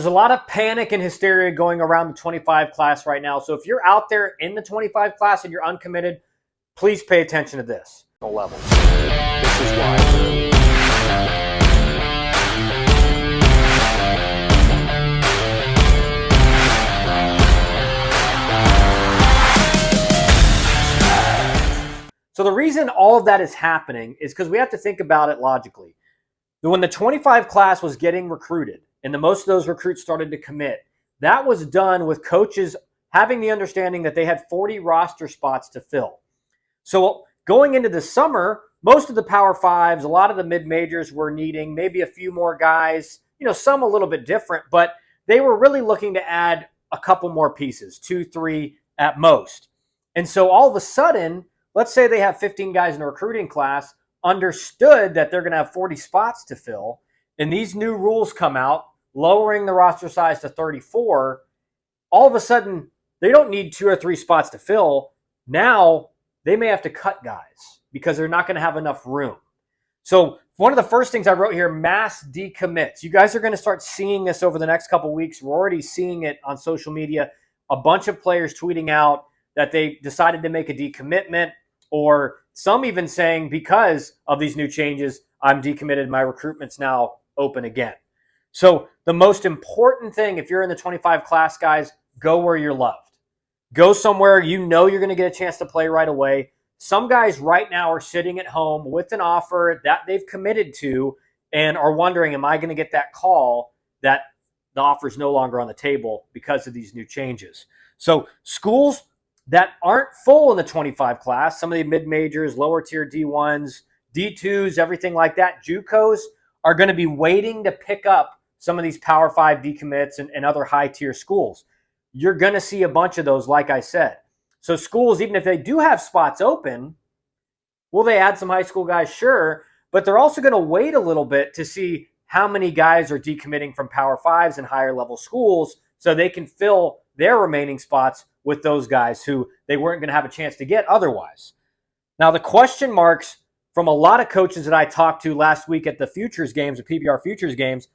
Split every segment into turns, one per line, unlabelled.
There's a lot of panic and hysteria going around the 25 class right now. So if you're out there in the 25 class and you're uncommitted, please pay attention to this level. This is why. So the reason all of that is happening is because we have to think about it logically. When the 25 class was getting recruited and most of those recruits started to commit, that was done with coaches having the understanding that they had 40 roster spots to fill. So going into the summer, most of the Power Fives, a lot of the mid-majors were needing maybe a few more guys, some a little bit different, but they were really looking to add a couple more pieces, 2, 3 at most. And so all of a sudden, let's say they have 15 guys in a recruiting class, understood that they're going to have 40 spots to fill, and these new rules come out, lowering the roster size to 34. All of a sudden, they don't need 2 or 3 spots to fill. Now, they may have to cut guys because they're not going to have enough room. So one of the first things I wrote here, mass decommits. You guys are going to start seeing this over the next couple of weeks. We're already seeing it on social media. A bunch of players tweeting out that they decided to make a decommitment, or some even saying, because of these new changes, I'm decommitted, my recruitment's now open again. So the most important thing, if you're in the 25 class, guys, go where you're loved. Go somewhere you're going to get a chance to play right away. Some guys right now are sitting at home with an offer that they've committed to and are wondering, am I going to get that call that the offer is no longer on the table because of these new changes? So schools that aren't full in the 25 class, some of the mid-majors, lower tier D1s, D2s, everything like that, JUCOs are going to be waiting to pick up some of these Power 5 decommits and other high-tier schools. You're going to see a bunch of those, like I said. So schools, even if they do have spots open, will they add some high school guys? Sure, but they're also going to wait a little bit to see how many guys are decommitting from Power 5s and higher level schools so they can fill their remaining spots with those guys who they weren't going to have a chance to get otherwise. Now, the question marks from a lot of coaches that I talked to last week at the Futures games, the PBR Futures games,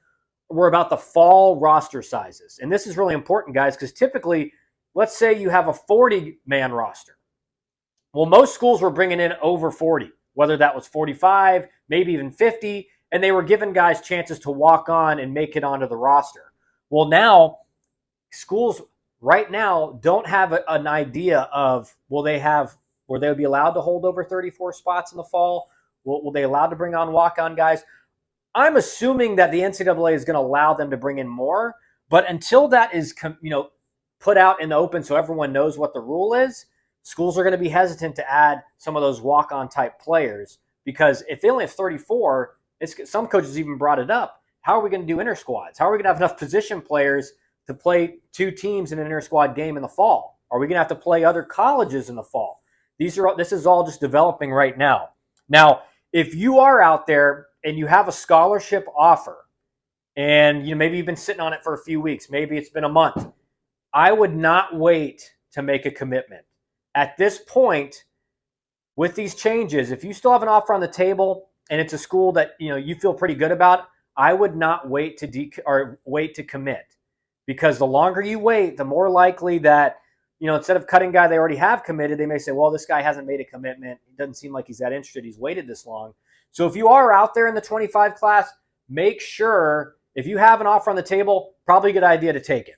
were about the fall roster sizes. And this is really important, guys, because typically, let's say you have a 40-man roster. Well, most schools were bringing in over 40, whether that was 45, maybe even 50, and they were giving guys chances to walk on and make it onto the roster. Well, now, schools right now don't have an idea of, will they be allowed to hold over 34 spots in the fall? Will they allowed to bring on walk-on guys? I'm assuming that the NCAA is going to allow them to bring in more, but until that is put out in the open so everyone knows what the rule is, schools are going to be hesitant to add some of those walk-on type players, because if they only have 34, some coaches even brought it up. How are we going to do inter-squads? How are we going to have enough position players to play 2 teams in an inter-squad game in the fall? Are we going to have to play other colleges in the fall? This is all just developing right now. Now, if you are out there and you have a scholarship offer and maybe you've been sitting on it for a few weeks, maybe it's been a month, I would not wait to make a commitment. At this point, with these changes, if you still have an offer on the table and it's a school that you feel pretty good about, I would not wait to commit, because the longer you wait, the more likely that instead of cutting a guy they already have committed, they may say, well, this guy hasn't made a commitment. It doesn't seem like he's that interested. He's waited this long. So if you are out there in the 25 class, make sure if you have an offer on the table, probably a good idea to take it.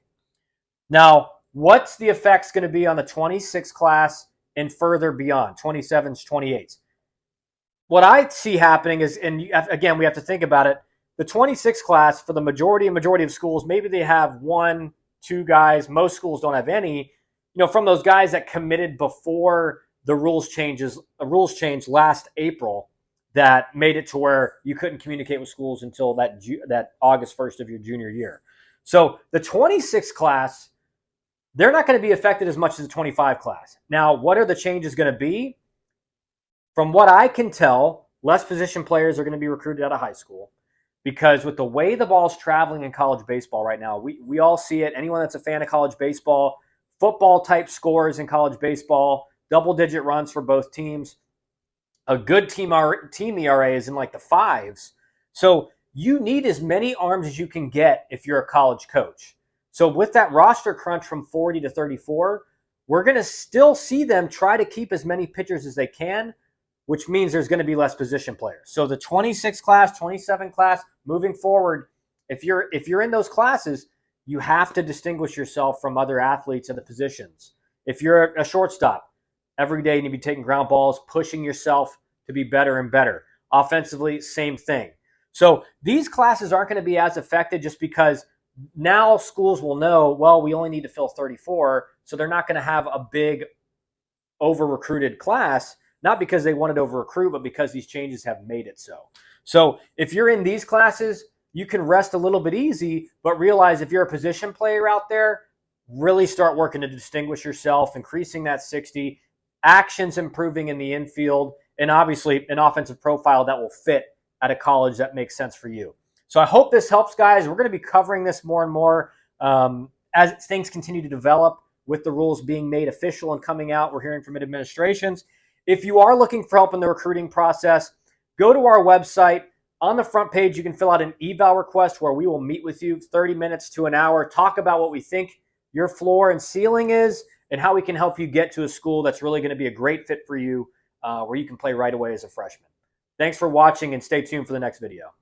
Now, what's the effects going to be on the 26 class and further beyond, 27s, 28s? What I see happening is, and again, we have to think about it, the 26 class, for the majority of schools, maybe they have 1, 2 guys. Most schools don't have any, from those guys that committed before the rules changed last April, that made it to where you couldn't communicate with schools until that August 1st of your junior year. So the 26 class, they're not going to be affected as much as the 25 class. Now, what are the changes going to be? From what I can tell, less position players are going to be recruited out of high school, because with the way the ball's traveling in college baseball right now, we all see it. Anyone that's a fan of college baseball, football-type scores in college baseball, double-digit runs for both teams. A good team ERA is in like the 5s. So you need as many arms as you can get if you're a college coach. So with that roster crunch from 40 to 34, we're going to still see them try to keep as many pitchers as they can, which means there's going to be less position players. So the 26 class, 27 class, moving forward, if you're in those classes, you have to distinguish yourself from other athletes in the positions. If you're a shortstop, every day you need to be taking ground balls, pushing yourself to be better and better. Offensively, same thing. So these classes aren't going to be as affected just because now schools will know, well, we only need to fill 34, so they're not going to have a big over-recruited class, not because they wanted to over-recruit, but because these changes have made it so. So if you're in these classes, you can rest a little bit easy, but realize if you're a position player out there, really start working to distinguish yourself, increasing that 60, actions improving in the infield, and obviously an offensive profile that will fit at a college that makes sense for you. So I hope this helps, guys. We're going to be covering this more and more as things continue to develop with the rules being made official and coming out. We're hearing from administrations. If you are looking for help in the recruiting process, go to our website. On the front page, you can fill out an eval request where we will meet with you 30 minutes to an hour, talk about what we think your floor and ceiling is, and how we can help you get to a school that's really going to be a great fit for you, where you can play right away as a freshman. Thanks for watching, and stay tuned for the next video.